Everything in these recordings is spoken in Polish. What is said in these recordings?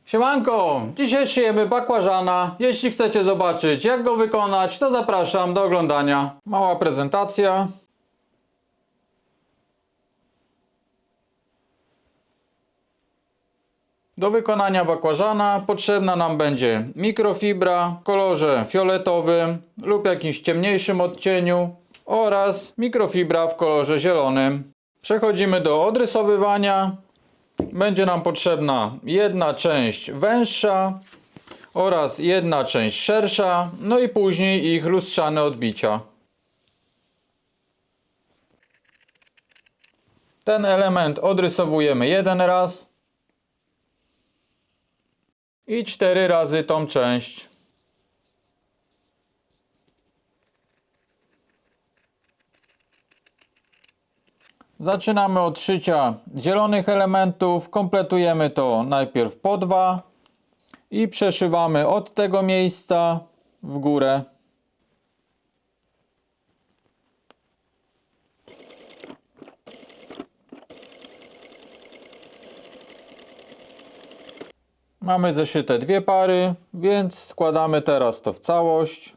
Siemanko! Dzisiaj szyjemy bakłażana. Jeśli chcecie zobaczyć, jak go wykonać, to zapraszam do oglądania. Mała prezentacja. Do wykonania bakłażana potrzebna nam będzie mikrofibra w kolorze fioletowym lub jakimś ciemniejszym odcieniu oraz mikrofibra w kolorze zielonym. Przechodzimy do odrysowywania. Będzie nam potrzebna jedna część węższa oraz jedna część szersza, no i później ich lustrzane odbicia. Ten element odrysowujemy jeden raz i 4 razy tą część. Zaczynamy od szycia zielonych elementów, kompletujemy to najpierw po 2 i przeszywamy od tego miejsca w górę. Mamy zeszyte 2 pary, więc składamy teraz to w całość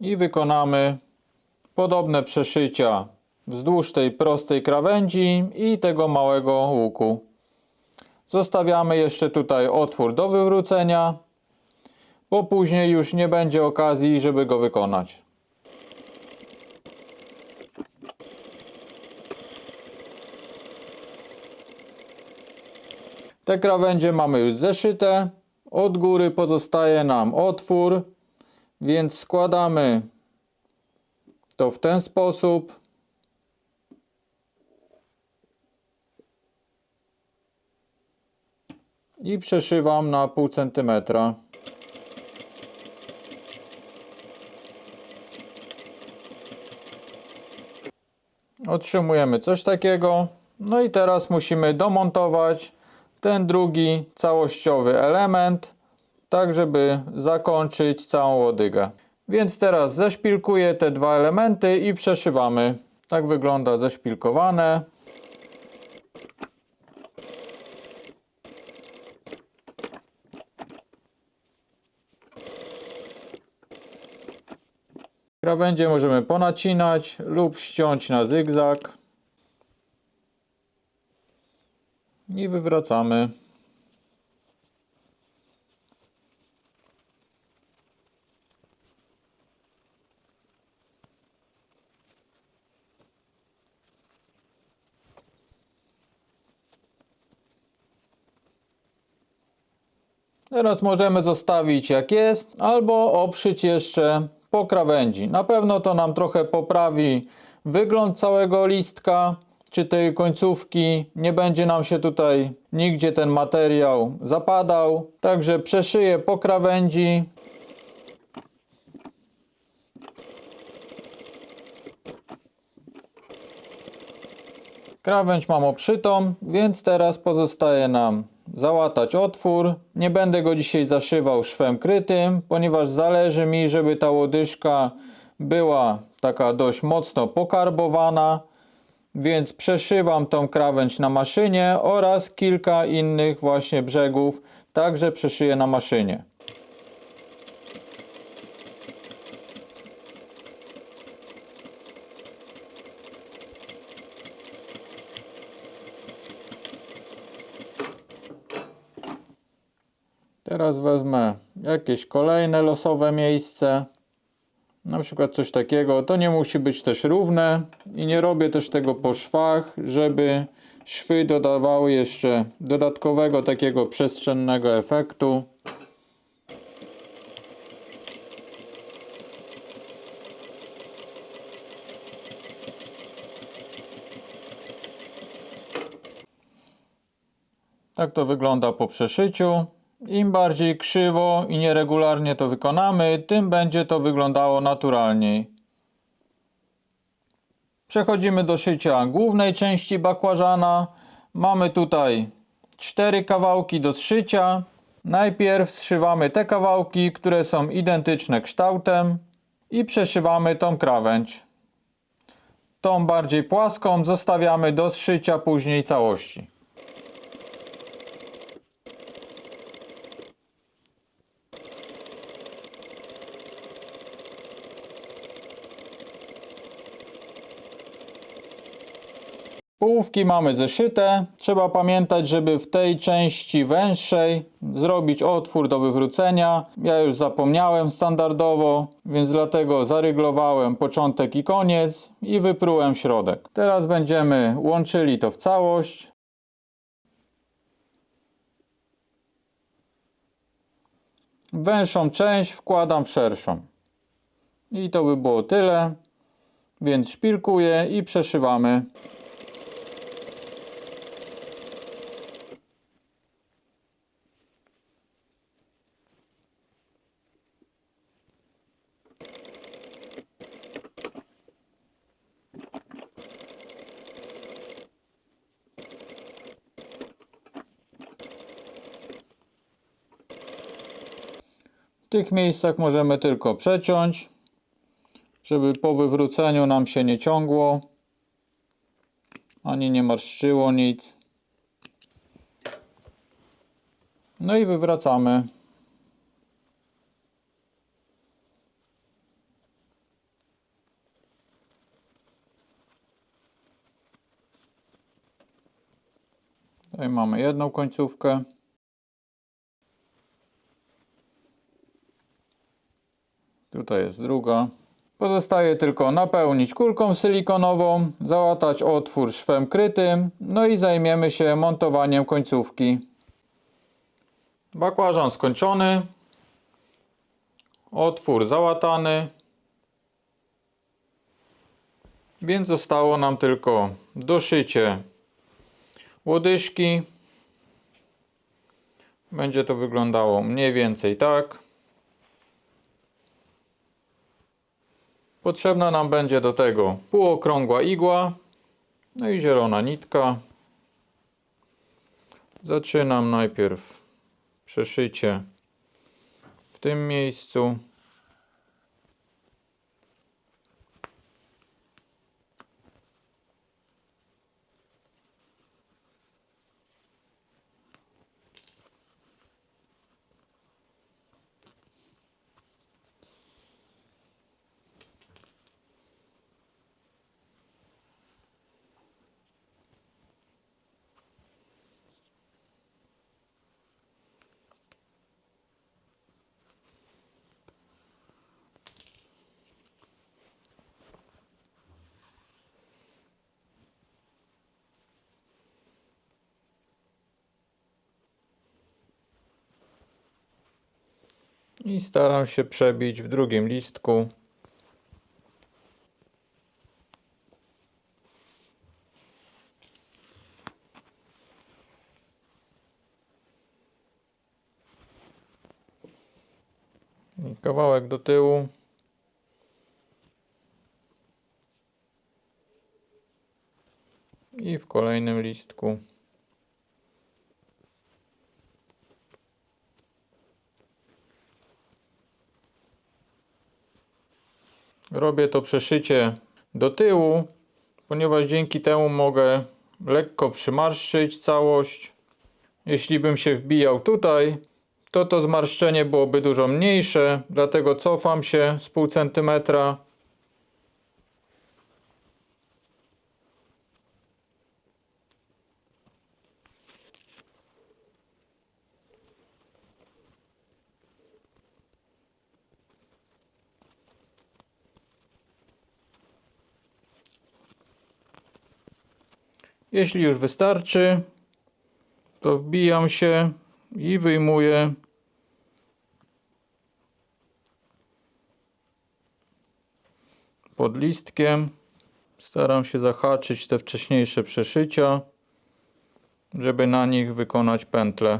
i wykonamy podobne przeszycia wzdłuż tej prostej krawędzi i tego małego łuku. Zostawiamy jeszcze tutaj otwór do wywrócenia, bo później już nie będzie okazji, żeby go wykonać. Te krawędzie mamy już zeszyte. Od góry pozostaje nam otwór, więc składamy to w ten sposób. I przeszywam na pół centymetra. Otrzymujemy coś takiego. No i teraz musimy domontować ten drugi całościowy element, tak żeby zakończyć całą łodygę. Więc teraz zeszpilkuję te dwa elementy i przeszywamy. Tak wygląda zeszpilkowane. Krawędzie możemy ponacinać lub ściąć na zygzak. I wywracamy. Teraz możemy zostawić jak jest, albo obszyć jeszcze po krawędzi. Na pewno to nam trochę poprawi wygląd całego listka, czy tej końcówki. Nie będzie nam się tutaj nigdzie ten materiał zapadał. Także przeszyję po krawędzi. Krawędź mam obszytą, więc teraz pozostaje nam załatać otwór. Nie będę go dzisiaj zaszywał szwem krytym, ponieważ zależy mi, żeby ta łodyżka była taka dość mocno pokarbowana, więc przeszywam tą krawędź na maszynie oraz kilka innych właśnie brzegów także przeszyję na maszynie. Teraz wezmę jakieś kolejne losowe miejsce, na przykład coś takiego. To nie musi być też równe i nie robię też tego po szwach, żeby szwy dodawały jeszcze dodatkowego takiego przestrzennego efektu. Tak to wygląda po przeszyciu. Im bardziej krzywo i nieregularnie to wykonamy, tym będzie to wyglądało naturalniej. Przechodzimy do szycia głównej części bakłażana. Mamy tutaj 4 kawałki do zszycia. Najpierw zszywamy te kawałki, które są identyczne kształtem i przeszywamy tą krawędź. Tą bardziej płaską zostawiamy do zszycia później całości. Połówki mamy zeszyte. Trzeba pamiętać, żeby w tej części węższej zrobić otwór do wywrócenia. Ja już zapomniałem standardowo, więc dlatego zaryglowałem początek i koniec i wyprułem środek. Teraz będziemy łączyli to w całość. Węższą część wkładam w szerszą. I to by było tyle. Więc szpilkuję i przeszywamy. W tych miejscach możemy tylko przeciąć, żeby po wywróceniu nam się nie ciągło, ani nie marszczyło nic. No i wywracamy. Tutaj mamy jedną końcówkę. Tutaj jest druga. Pozostaje tylko napełnić kulką silikonową, załatać otwór szwem krytym, no i zajmiemy się montowaniem końcówki. Bakłażan skończony. Otwór załatany. Więc zostało nam tylko doszycie łodyżki. Będzie to wyglądało mniej więcej tak. Potrzebna nam będzie do tego półokrągła igła, no i zielona nitka. Zaczynam najpierw przeszycie w tym miejscu. I staram się przebić w drugim listku. I kawałek do tyłu. I w kolejnym listku. Robię to przeszycie do tyłu, ponieważ dzięki temu mogę lekko przymarszczyć całość. Jeśli bym się wbijał tutaj, to zmarszczenie byłoby dużo mniejsze, dlatego cofam się z pół centymetra. Jeśli już wystarczy, to wbijam się i wyjmuję pod listkiem. Staram się zahaczyć te wcześniejsze przeszycia, żeby na nich wykonać pętlę.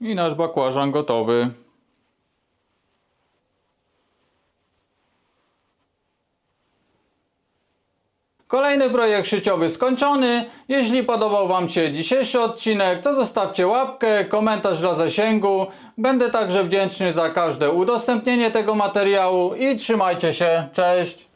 I nasz bakłażan gotowy. Kolejny projekt szyciowy skończony. Jeśli podobał Wam się dzisiejszy odcinek, to zostawcie łapkę, komentarz dla zasięgu. Będę także wdzięczny za każde udostępnienie tego materiału i trzymajcie się. Cześć!